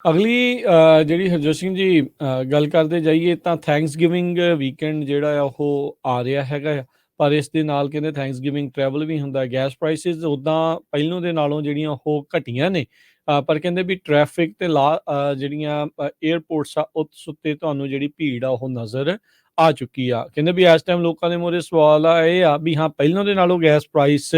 ਅਗਲੀ ਜਿਹੜੀ ਹਰਜੋਤ ਸਿੰਘ ਜੀ ਗੱਲ ਕਰਦੇ ਜਾਈਏ ਤਾਂ ਥੈਂਕਸਗਿਵਿੰਗ ਵੀਕਐਂਡ ਜਿਹੜਾ ਆ ਉਹ ਆ ਰਿਹਾ ਹੈਗਾ ਆ। ਪਰ ਇਸ ਦੇ ਨਾਲ ਕਹਿੰਦੇ ਥੈਂਕਸਗਿਵਿੰਗ ਟਰੈਵਲ ਵੀ ਹੁੰਦਾ। ਗੈਸ ਪ੍ਰਾਈਸਿਸ ਉੱਦਾਂ ਪਹਿਲੋਂ ਦੇ ਨਾਲੋਂ ਜਿਹੜੀਆਂ ਉਹ ਘਟੀਆਂ ਨੇ, ਪਰ ਕਹਿੰਦੇ ਵੀ ਟ੍ਰੈਫਿਕ ਤੇ ਜਿਹੜੀਆਂ ਏਅਰਪੋਰਟਸ ਆ ਉਸ ਉੱਤੇ ਤੁਹਾਨੂੰ ਜਿਹੜੀ ਭੀੜ ਆ ਉਹ ਨਜ਼ਰ ਆ ਚੁੱਕੀ ਆ। ਕਹਿੰਦੇ ਵੀ ਇਸ ਟਾਈਮ ਲੋਕਾਂ ਦੇ ਮੂਹਰੇ ਸਵਾਲ ਆ ਇਹ ਆ ਵੀ ਹਾਂ ਪਹਿਲੋਂ ਦੇ ਨਾਲੋਂ ਗੈਸ ਪ੍ਰਾਈਸ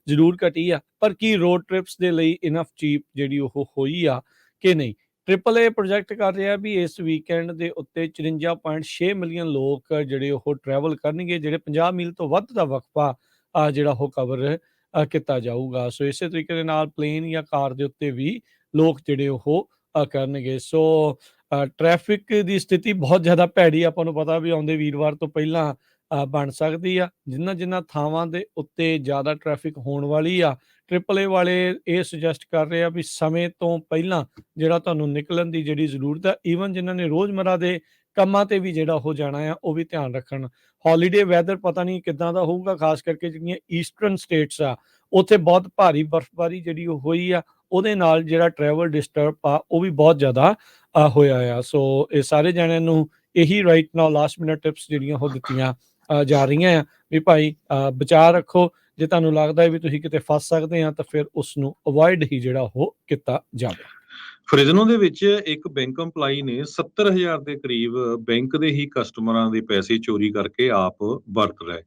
ਜ਼ਰੂਰ ਘਟੀ ਆ, ਪਰ ਕੀ ਰੋਡ ਟ੍ਰਿਪਸ ਦੇ ਲਈ ਇਨਫ ਚੀਪ ਜਿਹੜੀ ਉਹ ਹੋਈ ਆ ਕਿ ਨਹੀਂ। ਟ੍ਰਿਪਲ ਏ ਪ੍ਰੋਜੈਕਟ ਕਰ ਰਿਹਾ ਵੀ ਇਸ ਵੀਕਐਂਡ ਦੇ ਉੱਤੇ 54.6 ਮਿਲੀਅਨ ਲੋਕ ਜਿਹੜੇ ਉਹ ਟਰੈਵਲ ਕਰਨਗੇ, ਜਿਹੜੇ 50 ਮੀਲ ਤੋਂ ਵੱਧ ਦਾ ਵਕਫਾ ਜਿਹੜਾ ਉਹ ਕਵਰ ਕੀਤਾ ਜਾਊਗਾ। ਸੋ ਇਸੇ ਤਰੀਕੇ ਦੇ ਨਾਲ ਪਲੇਨ ਜਾਂ ਕਾਰ ਦੇ ਉੱਤੇ ਵੀ ਲੋਕ ਜਿਹੜੇ ਉਹ ਕਰਨਗੇ। ਸੋ ਟ੍ਰੈਫਿਕ ਦੀ ਸਥਿਤੀ ਬਹੁਤ ਜ਼ਿਆਦਾ ਭੈੜੀ, ਆਪਾਂ ਨੂੰ ਪਤਾ ਵੀ ਆਉਂਦੇ ਵੀਰਵਾਰ ਤੋਂ ਪਹਿਲਾਂ ਬਣ ਸਕਦੀ ਆ। ਜਿਨ੍ਹਾਂ ਥਾਵਾਂ ਦੇ ਉੱਤੇ ਜ਼ਿਆਦਾ ਟ੍ਰੈਫਿਕ ਹੋਣ ਵਾਲੀ ਆ, ਟ੍ਰਿਪਲ ਏ ਵਾਲੇ ਇਹ ਸੁਜੈਸਟ ਕਰ ਰਹੇ ਆ ਵੀ ਸਮੇਂ ਤੋਂ ਪਹਿਲਾਂ ਜਿਹੜਾ ਤੁਹਾਨੂੰ ਨਿਕਲਣ ਦੀ ਜਿਹੜੀ ਜ਼ਰੂਰਤ ਆ, ਈਵਨ ਜਿਨ੍ਹਾਂ ਨੇ ਰੋਜ਼ਮਰਾ ਦੇ ਕੰਮਾਂ ਤੇ ਵੀ ਜਿਹੜਾ ਉਹ ਜਾਣਾ ਆ ਉਹ ਵੀ ਧਿਆਨ ਰੱਖਣ। ਹੌਲੀਡੇ ਵੈਦਰ ਪਤਾ ਨਹੀਂ ਕਿੱਦਾਂ ਦਾ ਹੋਊਗਾ, ਖਾਸ ਕਰਕੇ ਜਿਹੜੀਆਂ ਈਸਟਰਨ ਸਟੇਟਸ ਆ ਉੱਥੇ ਬਹੁਤ ਭਾਰੀ ਬਰਫ਼ਬਾਰੀ ਜਿਹੜੀ ਉਹ ਹੋਈ ਆ, ਉਹਦੇ ਨਾਲ ਜਿਹੜਾ ਟਰੈਵਲ ਡਿਸਟਰਬ ਆ ਉਹ ਵੀ ਬਹੁਤ ਜ਼ਿਆਦਾ ਹੋਇਆ ਆ। ਸੋ ਇਹ ਸਾਰੇ ਜਣਿਆਂ ਨੂੰ ਇਹੀ right now last minute tips ਜਿਹੜੀਆਂ ਉਹ ਦਿੱਤੀਆਂ ਜਾ ਰਹੀਆਂ ਆ ਵੀ ਭਾਈ ਬਚਾਅ ਰੱਖੋ। ਜੇ ਤੁਹਾਨੂੰ ਲੱਗਦਾ ਹੈ ਵੀ ਤੁਸੀਂ ਕਿਤੇ ਫਸ ਸਕਦੇ ਆ ਤਾਂ ਫਿਰ ਉਸ ਨੂੰ ਅਵੋਇਡ ਹੀ ਜਿਹੜਾ ਉਹ ਕੀਤਾ ਜਾਵੇ। ਫ੍ਰਿਜ਼ਨੋ ਦੇ ਵਿੱਚ ਇੱਕ ਬੈਂਕ EMPLOYEE ਨੇ 70,000 ਦੇ ਕਰੀਬ ਬੈਂਕ ਦੇ ਹੀ ਕਸਟਮਰਾਂ ਦੇ ਪੈਸੇ ਚੋਰੀ ਕਰਕੇ ਆਪ ਵਰਤ ਲਏ।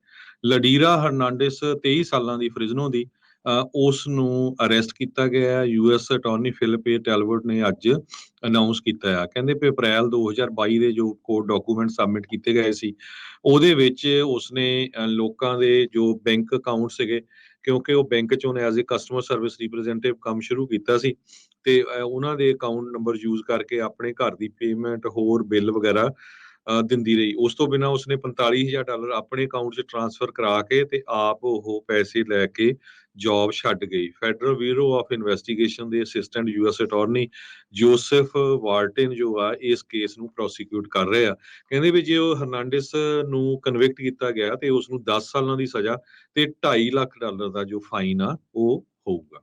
ਲਡੀਰਾ ਹਰਨਾਂਡੇਸ 23 ਸਾਲਾਂ ਦੀ ਫ੍ਰਿਜ਼ਨੋ ਦੀ, ਉਸ ਨੂੰ ਅਰੈਸਟ ਕੀਤਾ ਗਿਆ। US ਅਟਾਰਨੀ ਫਿਲਿਪ ਏ ਟੈਲਵਰਟ ਨੇ ਅੱਜ ਅਨਾਉਂਸ ਕੀਤਾ ਆ। ਕਹਿੰਦੇ ਵੀ ਅਪ੍ਰੈਲ 2022 ਦੇ ਜੋ ਕੋਰਟ ਡਾਕੂਮੈਂਟ ਸਬਮਿਟ ਕੀਤੇ ਗਏ ਸੀ, ਉਹਦੇ ਵਿੱਚ ਉਸਨੇ ਲੋਕਾਂ ਦੇ ਜੋ ਬੈਂਕ ਅਕਾਊਂਟ ਸੀਗੇ, ਕਿਉਂਕਿ ਉਹ ਬੈਂਕ 'ਚ ਉਹਨੇ as a customer service representative ਕੰਮ ਸ਼ੁਰੂ ਕੀਤਾ ਸੀ, ਤੇ ਉਹਨਾਂ ਦੇ ਅਕਾਊਂਟ ਨੰਬਰ ਯੂਜ਼ ਕਰਕੇ ਆਪਣੇ ਘਰ ਦੀ ਪੇਮੈਂਟ, ਹੋਰ ਬਿੱਲ ਵਗੈਰਾ ਦਿੰਦੀ ਰਹੀ। ਉਸ ਤੋਂ ਬਿਨਾਂ ਉਸਨੇ $45,000 ਆਪਣੇ ਅਕਾਊਂਟ 'ਚ ਟ੍ਰਾਂਸਫਰ ਕਰਾ ਕੇ ਤੇ ਆਪ ਉਹ ਪੈਸੇ ਲੈ ਕੇ ਜੌਬ ਛੱਡ ਗਈ। ਫੈਡਰਲ ਬਿਊਰੋ ਆਫ ਇਨਵੈਸਟੀਗੇਸ਼ਨ ਦੇ assistant US attorney Joseph Wharton ਜੋ ਆ ਇਸ ਕੇਸ ਨੂੰ ਪ੍ਰੋਸੀਕਿਊਟ ਕਰ ਰਹੇ ਆ। ਕਹਿੰਦੇ ਵੀ ਜੇ ਉਹ ਹਰਨਾਂਡੇਸ ਨੂੰ ਕਨਵਿਕਟ ਕੀਤਾ ਗਿਆ ਤੇ ਉਸ ਨੂੰ 10 ਸਾਲਾਂ ਦੀ ਸਜ਼ਾ ਤੇ $2.5 ਲੱਖ ਦਾ ਜੋ ਫਾਈਨ ਆ ਉਹ ਹੋਊਗਾ।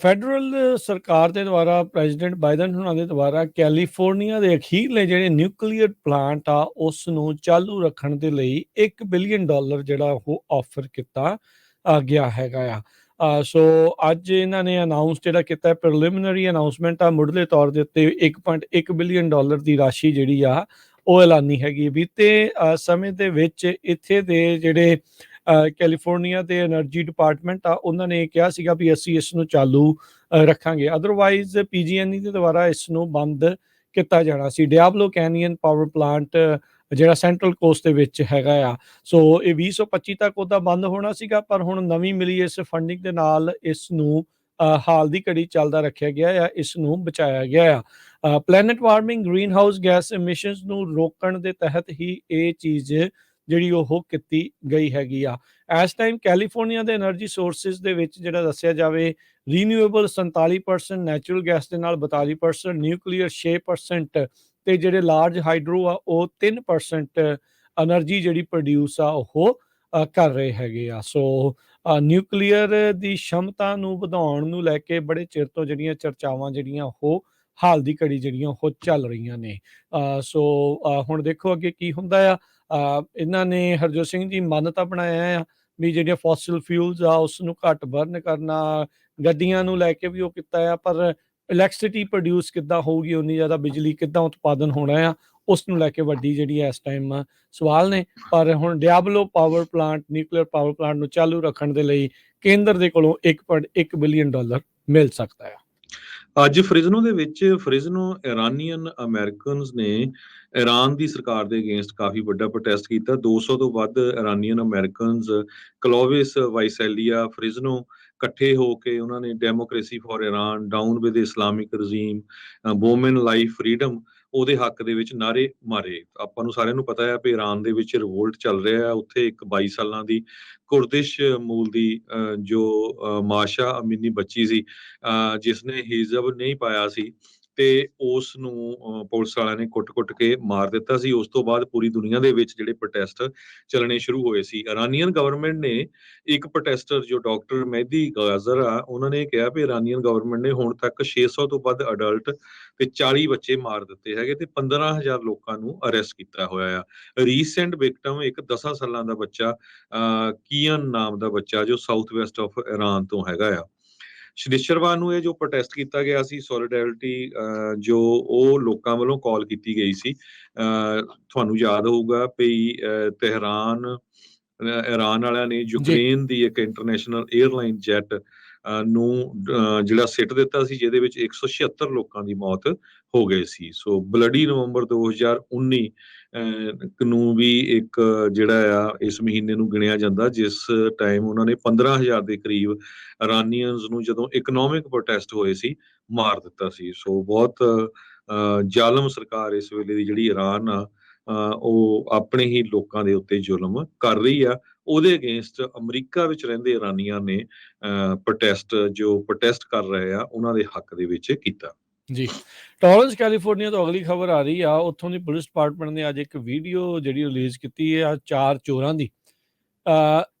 ਫੈਡਰਲ ਸਰਕਾਰ ਦੇ ਦੁਆਰਾ ਪ੍ਰੈਜ਼ੀਡੈਂਟ ਬਾਈਡਨ ਹੁਣਾਂ ਦੇ ਦੁਆਰਾ ਕੈਲੀਫੋਰਨੀਆ ਦੇ ਅਖੀਰਲੇ ਜਿਹੜੇ ਨਿਊਕਲੀਅਰ ਪਲਾਂਟ ਆ ਉਸ ਨੂੰ ਚਾਲੂ ਰੱਖਣ ਦੇ ਲਈ $1 ਬਿਲੀਅਨ ਜਿਹੜਾ ਉਹ ਆਫਰ ਕੀਤਾ ਗਿਆ ਹੈਗਾ ਆ। ਸੋ ਅੱਜ ਇਹਨਾਂ ਨੇ ਅਨਾਉਂਸ ਜਿਹੜਾ ਕੀਤਾ, ਪ੍ਰੀਲਿਮਿਨਰੀ ਅਨਾਉਂਸਮੈਂਟ ਆ, ਮੁੱਢਲੇ ਤੌਰ ਦੇ ਉੱਤੇ $1.1 ਬਿਲੀਅਨ ਦੀ ਰਾਸ਼ੀ ਜਿਹੜੀ ਆ ਉਹ ਐਲਾਨੀ ਹੈਗੀ। ਬੀਤੇ ਸਮੇਂ ਦੇ ਵਿੱਚ ਇੱਥੇ ਦੇ ਜਿਹੜੇ ਕੈਲੀਫੋਰਨੀਆ ਦੇ ਐਨਰਜੀ ਡਿਪਾਰਟਮੈਂਟ ਆ ਉਹਨਾਂ ਨੇ ਕਿਹਾ ਸੀਗਾ ਵੀ ਅਸੀਂ ਇਸ ਨੂੰ ਚਾਲੂ ਰੱਖਾਂਗੇ, ਅਦਰਵਾਈਜ਼ PG&E ਦੇ ਦੁਆਰਾ ਇਸ ਨੂੰ ਬੰਦ ਕੀਤਾ ਜਾਣਾ ਸੀ। ਡਿਆਬਲੋ ਕੈਨੀਅਨ ਪਾਵਰ ਪਲਾਂਟ ਜਿਹੜਾ ਸੈਂਟਰਲ ਕੋਸਟ ਦੇ ਵਿੱਚ ਹੈਗਾ ਆ, ਸੋ ਇਹ 2025 ਤੱਕ ਉਹਦਾ ਬੰਦ ਹੋਣਾ ਸੀਗਾ, ਪਰ ਹੁਣ ਨਵੀਂ ਮਿਲੀ ਇਸ ਫੰਡਿੰਗ ਦੇ ਨਾਲ ਇਸ ਨੂੰ ਹਾਲ ਦੀ ਘੜੀ ਚੱਲਦਾ ਰੱਖਿਆ ਗਿਆ ਆ, ਇਸ ਨੂੰ ਬਚਾਇਆ ਗਿਆ ਆ। Planet warming greenhouse gas emissions ਨੂੰ ਰੋਕਣ ਦੇ ਤਹਿਤ ਹੀ ਇਹ ਚੀਜ਼ ਜਿਹੜੀ ਉਹ ਕੀਤੀ ਗਈ ਹੈਗੀ ਆ। ਇਸ ਟਾਈਮ ਕੈਲੀਫੋਰਨੀਆ ਦੇ એનર્ਜੀ ਸੋਰਸਿਸ ਦੇ ਵਿੱਚ ਜਿਹੜਾ ਦੱਸਿਆ ਜਾਵੇ, ਰੀਨਿਊਏਬਲ 47%, ਨੈਚੁਰਲ ਗੈਸ ਦੇ ਨਾਲ 42%, ਨਿਊਕਲੀਅਰ 6% ਤੇ ਜਿਹੜੇ ਲਾਰਜ ਹਾਈਡਰੋ ਆ ਉਹ 3% એનર્ਜੀ ਜਿਹੜੀ ਪ੍ਰੋਡਿਊਸ ਆ ਉਹ ਕਰ ਰਹੇ ਹੈਗੇ ਆ। ਸੋ ਨਿਊਕਲੀਅਰ ਦੀ ਸ਼ਮਤਾ ਨੂੰ ਵਧਾਉਣ ਨੂੰ ਲੈ ਕੇ ਬੜੇ ਚਿਰ ਤੋਂ ਜਿਹੜੀਆਂ ਚਰਚਾਵਾਂ ਜਿਹੜੀਆਂ ਉਹ ਹਾਲ ਦੀ ਘੜੀ ਜਿਹੜੀਆਂ ਉਹ ਚੱਲ ਰਹੀਆਂ ਨੇ। ਸੋ ਹੁਣ ਦੇਖੋ ਅੱਗੇ ਕੀ ਹੁੰਦਾ ਆ। ਇਹਨਾਂ ਨੇ ਹਰਜੋਤ ਸਿੰਘ ਜੀ ਮਾਨਤਾ ਬਣਾਇਆ ਆ ਵੀ ਜਿਹੜੀਆਂ ਫੋਸਿਲ ਫਿਊਲਸ ਆ ਉਸ ਨੂੰ ਘੱਟ ਬਰਨ ਕਰਨਾ, ਗੱਡੀਆਂ ਨੂੰ ਲੈ ਕੇ ਵੀ ਉਹ ਕੀਤਾ ਆ, ਪਰ ਇਲੈਕਟ੍ਰਿਸਿਟੀ ਪ੍ਰੋਡਿਊਸ ਕਿੱਦਾਂ ਹੋਊਗੀ, ਉਨੀ ਜ਼ਿਆਦਾ ਬਿਜਲੀ ਕਿੱਦਾਂ ਉਤਪਾਦਨ ਹੋਣਾ ਆ, ਉਸ ਨੂੰ ਲੈ ਕੇ ਵੱਡੀ ਜਿਹੜੀ ਇਸ ਟਾਈਮ ਸਵਾਲ ਨੇ। ਪਰ ਹੁਣ Diablo power plant, nuclear power plant ਨੂੰ ਚਾਲੂ ਰੱਖਣ ਦੇ ਲਈ ਕੇਂਦਰ ਦੇ ਕੋਲੋਂ $1.1 ਬਿਲੀਅਨ ਮਿਲ ਸਕਦਾ ਆ। ਅੱਜ ਫ੍ਰਿਜ਼ਨੋ ਦੇ ਵਿੱਚ ਫ੍ਰਿਜ਼ਨੋ ਇਰਾਨੀਅਨ ਅਮਰੀਕਨਸ ਨੇ ਇਰਾਨ ਦੀ ਸਰਕਾਰ ਦੇ ਅਗੇਂਸਟ ਕਾਫੀ ਵੱਡਾ ਪ੍ਰੋਟੈਸਟ ਕੀਤਾ। 200 ਤੋਂ ਵੱਧ ਇਰਾਨੀਅਨ ਅਮਰੀਕਨਸ ਕਲੋਵਿਸ, ਵਾਈਸੈਲੀਆ, ਫ੍ਰਿਜ਼ਨੋ ਇਕੱਠੇ ਹੋ ਕੇ ਉਹਨਾਂ ਨੇ democracy for Iran, down with Islamic regime, woman life freedom ਉਹਦੇ ਹੱਕ ਦੇ ਵਿੱਚ ਨਾਰੇ ਮਾਰੇ। ਆਪਾਂ ਨੂੰ ਸਾਰਿਆਂ ਨੂੰ ਪਤਾ ਹੈ ਵੀ ਇਰਾਨ ਦੇ ਵਿੱਚ ਰਿਵੋਲਟ ਚੱਲ ਰਿਹਾ ਹੈ। ਉੱਥੇ ਇੱਕ 22 ਸਾਲਾਂ ਦੀ ਕੁਰਦਿਸ਼ ਮੂਲ ਦੀ ਜੋ ਮਾਸ਼ਾ ਅਮੀਨੀ ਬੱਚੀ ਸੀ, ਜਿਸਨੇ ਹਿਜਬ ਨਹੀਂ ਪਾਇਆ ਸੀ ਤੇ ਉਸ ਨੂੰ ਪੁਲਿਸ ਵਾਲਿਆਂ ਨੇ ਕੁੱਟ-ਕੁੱਟ ਕੇ ਮਾਰ ਦਿੱਤਾ ਸੀ। ਉਸ ਤੋਂ ਬਾਅਦ ਪੂਰੀ ਦੁਨੀਆ ਦੇ ਵਿੱਚ ਜਿਹੜੇ ਪ੍ਰੋਟੈਸਟ ਚੱਲਣੇ ਸ਼ੁਰੂ ਹੋਏ ਸੀ। ਇਰਾਨੀਅਨ ਗਵਰਨਮੈਂਟ ਨੇ ਇੱਕ ਪ੍ਰੋਟੈਸਟਰ ਜੋ ਡਾਕਟਰ ਮਹਿਦੀ ਗਾਜ਼ਰ ਆ, ਉਹਨਾਂ ਨੇ ਕਿਹਾ ਵੀ ਇਰਾਨੀਅਨ ਗਵਰਨਮੈਂਟ ਨੇ ਹੁਣ ਤੱਕ 600 ਤੋਂ ਵੱਧ ਅਡਲਟ ਤੇ 40 ਬੱਚੇ ਮਾਰ ਦਿੱਤੇ ਹੈਗੇ ਤੇ 15,000 ਲੋਕਾਂ ਨੂੰ ਅਰੈਸਟ ਕੀਤਾ ਹੋਇਆ ਆ। ਰੀਸੈਂਟ ਵਿਕਟਮ ਇੱਕ 10 ਸਾਲਾਂ ਦਾ ਬੱਚਾ, ਕੀਅਨ ਨਾਮ ਦਾ ਬੱਚਾ, ਜੋ ਸਾਊਥ ਵੈਸਟ ਆਫ ਇਰਾਨ ਤੋਂ ਹੈਗਾ ਆ। ਸ਼ਨੀਚਰਵਾਰ ਨੂੰ ਇਹ ਜੋ ਪ੍ਰੋਟੈਸਟ ਕੀਤਾ ਗਿਆ ਸੀ ਸੋਲੀਡੈਰਿਟੀ, ਜੋ ਉਹ ਲੋਕਾਂ ਵੱਲੋਂ ਕਾਲ ਕੀਤੀ ਗਈ ਸੀ। ਤੁਹਾਨੂੰ ਯਾਦ ਹੋਊਗਾ ਵੀ ਇਰਾਨ ਵਾਲਿਆਂ ਨੇ ਜੀ ਯੂਕਰੇਨ ਦੀ ਇੱਕ ਇੰਟਰਨੈਸ਼ਨਲ 에ਅਰਲਾਈਨ ਜੈਟ ਨੂੰ ਜਿਹੜਾ ਸਿੱਟ ਦਿੱਤਾ ਸੀ, ਜਿਹਦੇ ਵਿੱਚ 176 ਲੋਕਾਂ ਦੀ ਮੌਤ ਹੋ ਗਈ ਸੀ। ਸੋ ਬਲੱਡੀ ਨਵੰਬਰ 2019 ਨੂੰ ਵੀ ਇੱਕ ਜਿਹੜਾ ਆ ਇਸ ਮਹੀਨੇ ਨੂੰ ਗਿਣਿਆ ਜਾਂਦਾ, ਜਿਸ ਟਾਈਮ ਉਹਨਾਂ ਨੇ 15,000 ਦੇ ਕਰੀਬ ਇਰਾਨੀਅਨਸ ਨੂੰ, ਜਦੋਂ ਇਕਨੋਮਿਕ ਪ੍ਰੋਟੈਸਟ ਹੋਏ ਸੀ, ਮਾਰ ਦਿੱਤਾ ਸੀ। ਸੋ ਬਹੁਤ ਜ਼ਾਲਮ ਸਰਕਾਰ ਇਸ ਵੇਲੇ ਦੀ ਜਿਹੜੀ ਇਰਾਨ ਆ, ਉਹ ਆਪਣੇ ਹੀ ਲੋਕਾਂ ਦੇ ਉੱਤੇ ਜ਼ੁਲਮ ਕਰ ਰਹੀ ਆ। ਉਹਦੇ ਅਗੇਂਸਟ ਅਮਰੀਕਾ ਵਿੱਚ ਰਹਿੰਦੇ ਇਰਾਨੀਆਂ ਨੇ ਪ੍ਰੋਟੈਸਟ ਕਰ ਰਹੇ ਆ, ਉਹਨਾਂ ਦੇ ਹੱਕ ਦੇ ਵਿੱਚ ਕੀਤਾ। ਜੀ ਟੋਰੈਂਸ ਕੈਲੀਫੋਰਨੀਆ ਤੋਂ ਅਗਲੀ ਖਬਰ ਆ ਰਹੀ ਆ। ਉੱਥੋਂ ਦੀ ਪੁਲਿਸ ਡਿਪਾਰਟਮੈਂਟ ਨੇ ਅੱਜ ਇੱਕ ਵੀਡੀਓ ਜਿਹੜੀ ਰਿਲੀਜ਼ ਕੀਤੀ ਹੈ 4 ਚੋਰਾਂ ਦੀ।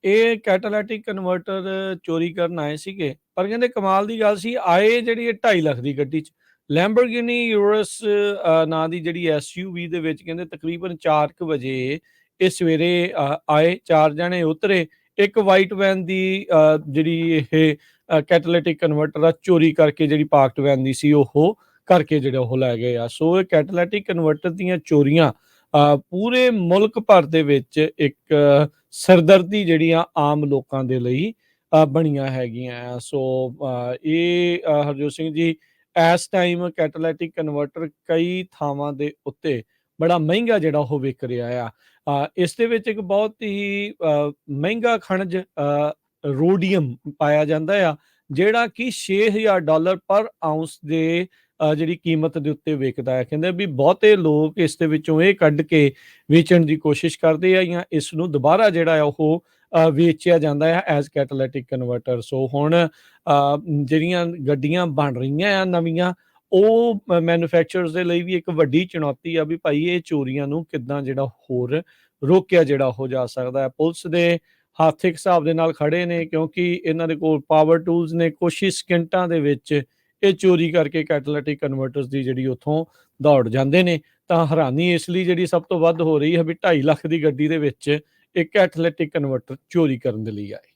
ਇਹ ਕੈਟਾਲਿਟਿਕ ਕਨਵਰਟਰ ਚੋਰੀ ਕਰਨ ਆਏ ਸੀਗੇ, ਪਰ ਕਹਿੰਦੇ ਕਮਾਲ ਦੀ ਗੱਲ ਸੀ, ਆਏ ਜਿਹੜੀ 2.5 ਲੱਖ ਦੀ ਗੱਡੀ 'ਚ ਲੈਂਬਰਗਿਨੀ ਯੂਰਸ ਨਾਂ ਦੀ ਜਿਹੜੀ SUV ਦੇ ਵਿੱਚ। ਕਹਿੰਦੇ ਤਕਰੀਬਨ 4 ਵਜੇ ਇਹ ਸਵੇਰੇ ਆਏ, 4 ਜਣੇ ਉਤਰੇ, ਇੱਕ ਵਾਈਟ ਵੈਨ ਦੀ ਜਿਹੜੀ ਇਹ ਕੈਟਾਲਿਟਿਕ ਕਨਵਰਟਰ ਆ ਚੋਰੀ ਕਰਕੇ, ਜਿਹੜੀ ਪਾਰਕਡ ਵੈਨ ਦੀ ਸੀ, ਉਹ ਕਰਕੇ ਜਿਹੜੇ ਉਹ ਲੈ ਗਏ ਆ। ਸੋ ਇਹ ਕੈਟਾਲਿਟਿਕ ਕਨਵਰਟਰ ਦੀਆਂ ਚੋਰੀਆਂ ਪੂਰੇ ਮੁਲਕ ਭਰ ਦੇ ਵਿੱਚ ਇੱਕ ਸਰਦਰਦੀ ਜਿਹੜੀਆਂ ਆਮ ਲੋਕਾਂ ਦੇ ਲਈ ਬਣੀਆਂ ਹੈਗੀਆਂ। ਸੋ ਇਹ ਹਰਜੋਤ ਸਿੰਘ ਜੀ, ਇਸ ਟਾਈਮ ਕੈਟਾਲਿਟਿਕ ਕਨਵਰਟਰ ਕਈ ਥਾਵਾਂ ਦੇ ਉੱਤੇ ਬੜਾ ਮਹਿੰਗਾ ਜਿਹੜਾ ਉਹ ਵਿਕ ਰਿਹਾ ਆ। ਇਸ ਦੇ ਵਿੱਚ ਇੱਕ ਬਹੁਤ ਹੀ ਮਹਿੰਗਾ ਖਣਜ ਰੋਡੀਅਮ ਪਾਇਆ ਜਾਂਦਾ ਆ, ਜਿਹੜਾ ਕਿ $6,000 ਪਰ ਆਉਂਸ ਦੇ ਜਿਹੜੀ ਕੀਮਤ ਦੇ ਉੱਤੇ ਵਿਕਦਾ ਹੈ। ਕਹਿੰਦੇ ਵੀ ਬਹੁਤੇ ਲੋਕ ਇਸ ਦੇ ਵਿੱਚੋਂ ਇਹ ਕੱਢ ਕੇ ਵੇਚਣ ਦੀ ਕੋਸ਼ਿਸ਼ ਕਰਦੇ ਆ, ਜਾਂ ਇਸ ਨੂੰ ਦੁਬਾਰਾ ਜਿਹੜਾ ਆ ਉਹ ਵੇਚਿਆ ਜਾਂਦਾ ਹੈ ਐਜ਼ ਕੈਟਾਲਿਟਿਕ ਕਨਵਰਟਰ। ਸੋ ਹੁਣ ਜਿਹੜੀਆਂ ਗੱਡੀਆਂ ਬਣ ਰਹੀਆਂ ਆ ਨਵੀਆਂ, ਉਹ ਮੈਨੂਫੈਕਚਰਰਸ ਦੇ ਲਈ ਵੀ ਇੱਕ ਵੱਡੀ ਚੁਣੌਤੀ ਆ ਵੀ ਭਾਈ ਇਹ ਚੋਰੀਆਂ ਨੂੰ ਕਿੱਦਾਂ ਜਿਹੜਾ ਹੋਰ ਰੋਕਿਆ ਜਿਹੜਾ ਹੋ ਜਾ ਸਕਦਾ ਹੈ। ਪੁਲਿਸ ਦੇ ਹੱਥ ਇੱਕ ਹਿਸਾਬ ਦੇ ਨਾਲ ਖੜੇ ਨੇ, ਕਿਉਂਕਿ ਇਹਨਾਂ ਦੇ ਕੋਲ ਪਾਵਰ ਟੂਲਸ ਨੇ। ਕੁਛ ਹੀ ਸਕਿੰਟਾਂ ਦੇ ਵਿੱਚ ਇਹ ਚੋਰੀ ਕਰਕੇ ਕੈਟਾਲਿਟਿਕ ਕਨਵਰਟਰਸ ਦੀ ਜਿਹੜੀ ਉੱਥੋਂ ਦੌੜ ਜਾਂਦੇ ਨੇ। ਤਾਂ ਹੈਰਾਨੀ ਇਸ ਲਈ ਜਿਹੜੀ ਸਭ ਤੋਂ ਵੱਧ ਹੋ ਰਹੀ ਹੈ ਵੀ 2.5 ਲੱਖ ਦੀ ਗੱਡੀ ਦੇ ਵਿੱਚ ਇੱਕ ਕੈਟਾਲਿਟਿਕ ਕਨਵਰਟਰ ਚੋਰੀ ਕਰਨ ਦੇ ਲਈ ਆਏ।